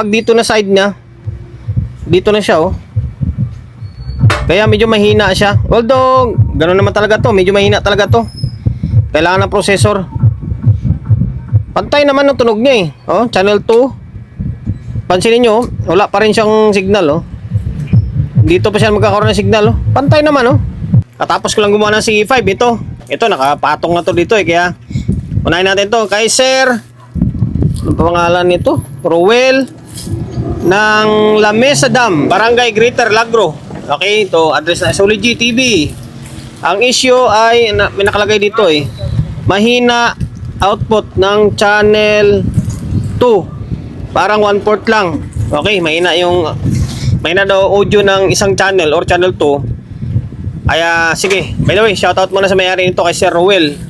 Pag dito na side niya, dito na siya, oh. Kaya medyo mahina siya. Although, gano'n naman talaga to. Medyo mahina talaga to. Kailangan ng processor. Pantay naman ng tunog niya, eh. Oh, channel 2. Pansinin nyo, wala pa rin siyang signal, oh. Dito pa siya magkakaroon ng signal, oh. Pantay naman, oh. Katapos ko lang gumawa ng CE5, ito. Ito, nakapatong na to dito, eh. Kaya, unahin natin to. Kaiser. Ano pa pangalan nito? Rowell ng La Mesa Dam, Barangay Greater Lagro. Okay, ito, address na Solid GTV. Ang issue ay, may nakalagay dito, eh. Mahina output ng channel 2. Parang 1/4 lang. Okay, mahina daw audio ng isang channel or channel 2. Kaya, sige. By the way, shoutout muna sa may-ari nito kay Sir Rowell.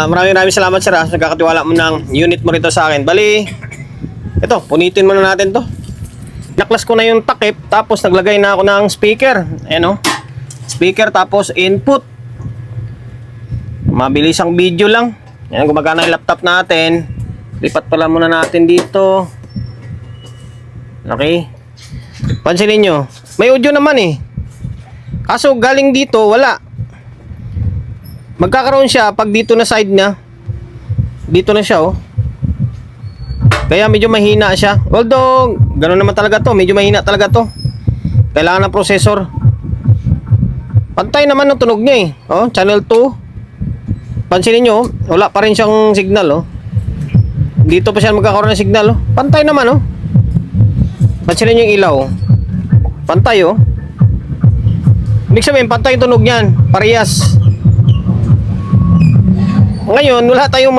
Maraming salamat, sir, sa nagkakatiwala mo ng unit mo rito sa akin. Bali, ito, punitin muna natin to. Naklas ko na yung takip, tapos naglagay na ako ng speaker. Ayan, oh. Speaker, tapos input. Mabilis ang video lang. Ayan, gumagana yung laptop natin. Lipat pala muna natin dito. Okay. Pansinin nyo, may audio naman, eh. Kaso galing dito, wala. Magkakaroon siya pag dito na side niya. Dito na siya, oh. Kaya medyo mahina siya. Although, gano'n naman talaga to. Medyo mahina talaga to. Kailangan ng processor. Pantay naman ng tunog niya, eh. Oh, channel 2. Pansinin nyo, wala pa rin siyang signal, oh. Dito pa siya magkakaroon ng signal, oh. Pantay naman, oh. Pansinin nyo yung ilaw. Pantay, oh. Ibig sabihin, pantay yung tunog niyan. Parehas. Ngayon, wala tayong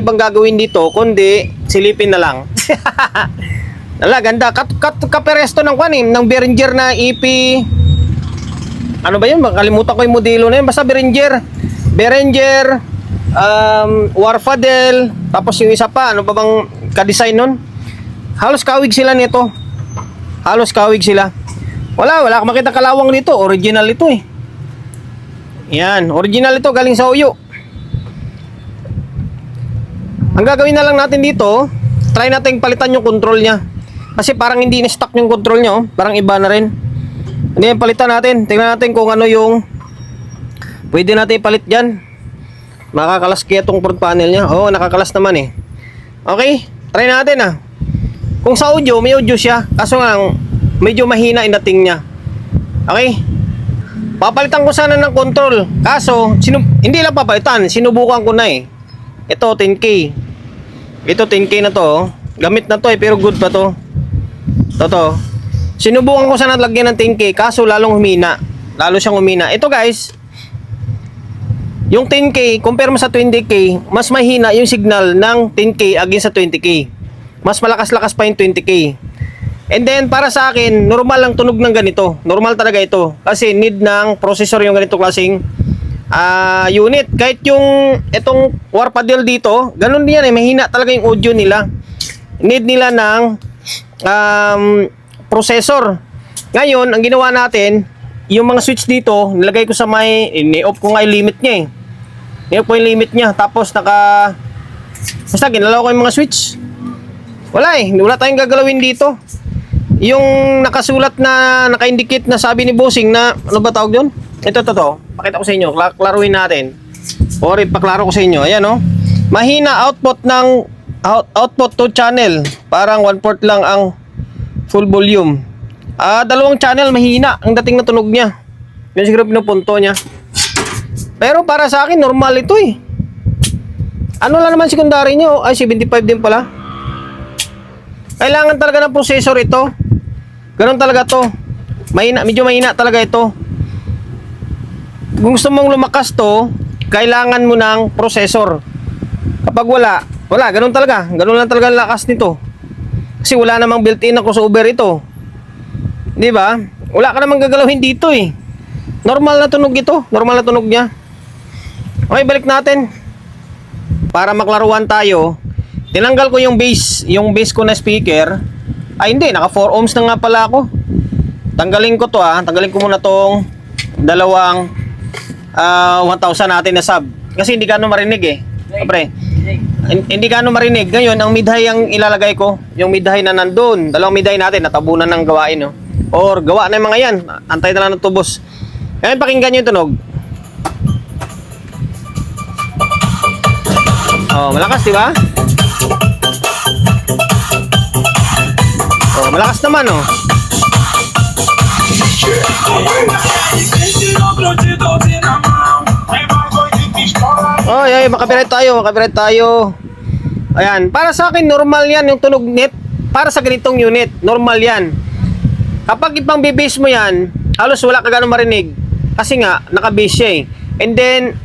ibang gagawin dito, kundi silipin na lang. Wala, ganda. Kaperesto ng ng Behringer na EP. Ano ba yun? Kalimutan ko yung modelo na yun. Basta Behringer, Warfadel, tapos yung isa pa, ano ba bang ka-design nun? Halos kawig sila nito. Halos kawig sila. Wala akong makita kalawang dito. Original ito, eh. Yan, original ito, galing sa Uyo. Ang gagawin na lang natin dito, try natin palitan yung control niya. Kasi parang hindi na-stock yung control niya, oh. Parang iba na rin. Hindi, palitan natin. Tingnan natin kung ano yung pwede natin ipalit dyan. Makakalas kaya itong front panel niya. Oo, nakakalas naman, eh. Okay, try natin, ah. Kung sa audio, may audio siya. Kaso nga, medyo mahina yung dating niya. Okay? Papalitan ko sana ng control. Kaso, hindi lang papalitan. Sinubukan ko na, eh. Ito, 10K. Ito, 10K na to, oh. Gamit na to, eh, pero good pa to. Toto. Sinubukan ko sana lagyan ng 10K, kaso lalong humina. Lalo siyang humina. Ito, guys, yung 10K, compare mo sa 20K, mas mahina yung signal ng 10K against sa 20K. Mas malakas-lakas pa yung 20K. And then, para sa akin, normal lang tunog ng ganito. Normal talaga ito. Kasi need ng processor yung ganito klaseng unit. Kahit yung itong Warfadel dito, ganun din yan, eh. Mahina talaga yung audio nila. Need nila ng processor. Ngayon, ang ginawa natin, yung mga switch dito, nilagay ko sa may, ni-off ko nga yung limit niya, eh. Ni-off ko yung limit niya. Tapos basta ginalaw ko yung mga switch. Wala, eh. Wala tayong gagalawin dito. Yung nakasulat na, naka-indicate na sabi ni Bossing na, ano ba tawag yun? Ito. Pakita ko sa inyo. Klaruhin natin. Or ipaklaro ko sa inyo. Ayan, oh. Mahina output ng output to channel. Parang 1/4 lang ang full volume. Dalawang channel mahina ang dating na tunog niya. Yun siguro pinupunto niya. Pero para sa akin, normal ito, eh. Ano lang naman secondary niya? Ay, 75 din pala. Kailangan talaga ng processor ito. Ganun talaga to. Medyo mahina talaga ito. Kung gusto mong lumakas to, kailangan mo ng processor. Kapag wala, ganun talaga. Ganun lang talaga ang lakas nito. Kasi wala namang built-in na crossover ito. Di ba? Wala ka namang gagalawin dito, eh. Normal na tunog ito. Normal na tunog niya. Okay, balik natin. Para maklaruan tayo, tinanggal ko yung base ko na speaker. Ay, hindi. Naka 4 ohms na nga pala ako. Tanggalin ko to, Tanggalin ko muna tong dalawang 1,000 natin na sub. Kasi hindi ka marinig, eh. Siyempre. hindi gaano marinig. Ngayon, ang midhay ang ilalagay ko, yung midhay na nandun. Dalawang midhay natin, natabunan ng gawain, no? Or gawa na yung mga yan. Antay na lang ng tubos. Ngayon, pakinggan nyo yung tunog. Oh, malakas, di ba? Oh, malakas naman, oh. Oh, ay, makapiright tayo. Ayan, para sa akin normal 'yan yung tunog net para sa ganitong unit. Normal 'yan. Kapag ipang bibase mo 'yan, halos wala ka ganun marinig kasi nga naka-base siya eh. And then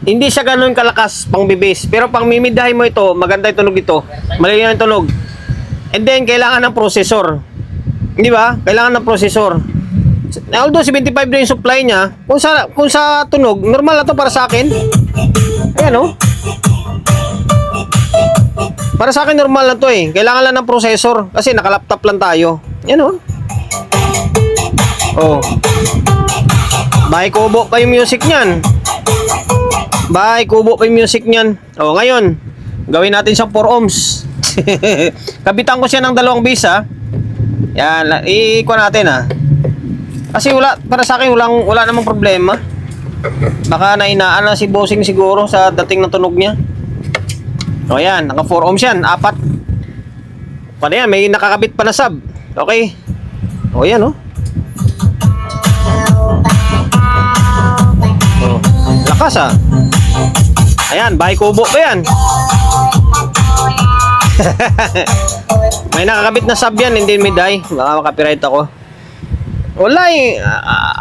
hindi siya ganun kalakas pang bibase. Pero pang mimidahin mo ito, maganda yung tunog ito. Malinaw yung tunog. And then kailangan ng processor. Di ba? Kailangan ng processor. Although 75 na yung supply niya, kung sa tunog, normal na to para sa akin. Ayan oh. Para sa akin normal na to eh. Kailangan lang ng processor kasi naka-laptop lang tayo. Ayan oh. Oh. Bahay kubo pa yung music niyan. Bahay kubo pa yung music niyan. Oh, ngayon, gawin natin siyang 4 ohms. Kabitan ko siya ng 2 base ha. Yan, ikuha natin ha. Kasi para sa akin wala namang problema. Baka nainaan na si bossing siguro sa dating ng tunog niya. O yan, naka 4 ohms yan, 4. Paano yan, may nakakabit pa na sub. Okay. O yan o. Oh, lakas ah. Ayan, bahay kubo pa yan. May nakakabit na sub yan, hindi midday. Baka makapiright ako. Wala eh.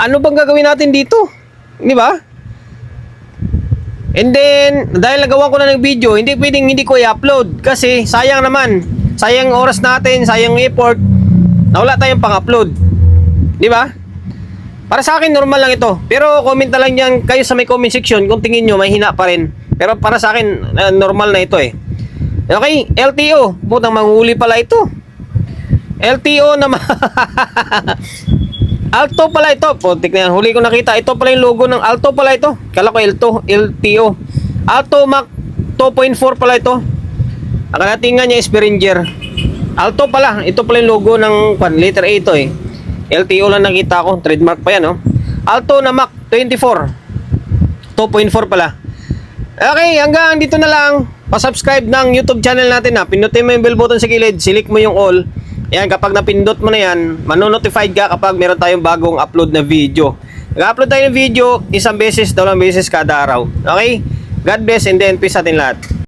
Ano bang gagawin natin dito? Di ba? And then, dahil nagawa ko na ng video, hindi pwedeng hindi ko i-upload. Kasi sayang naman. Sayang oras natin, sayang effort. Na wala tayong pang-upload. Di ba? Para sa akin, normal lang ito. Pero comment na lang yan kayo sa may comment section kung tingin nyo may hina pa rin. Pero para sa akin, normal na ito eh. Okay, LTO. Putang manghuli pala ito. LTO naman. Alto pala ito. Putik na yan. Huli ko nakita. Ito pala yung logo ng Alto pala ito. Kala ko LTO. Alto Mac 2.4 pala ito. Ang kanatingan niya is Behringer. Alto pala. Ito pala yung logo ng letter A ito eh. LTO lang nakita ko. Trademark pa yan oh. Alto na Mac 24. 2.4 pala. Okay, hanggang dito na lang. Pa-subscribe ng YouTube channel natin na. Pindutin mo yung bell button sa gilid. Select mo yung all. Ayan, kapag napindot mo na yan, manonotified ka kapag meron tayong bagong upload na video. Nag-upload tayo ng video, 1 beses, 2 beses kada araw. Okay? God bless and then peace sa atin lahat.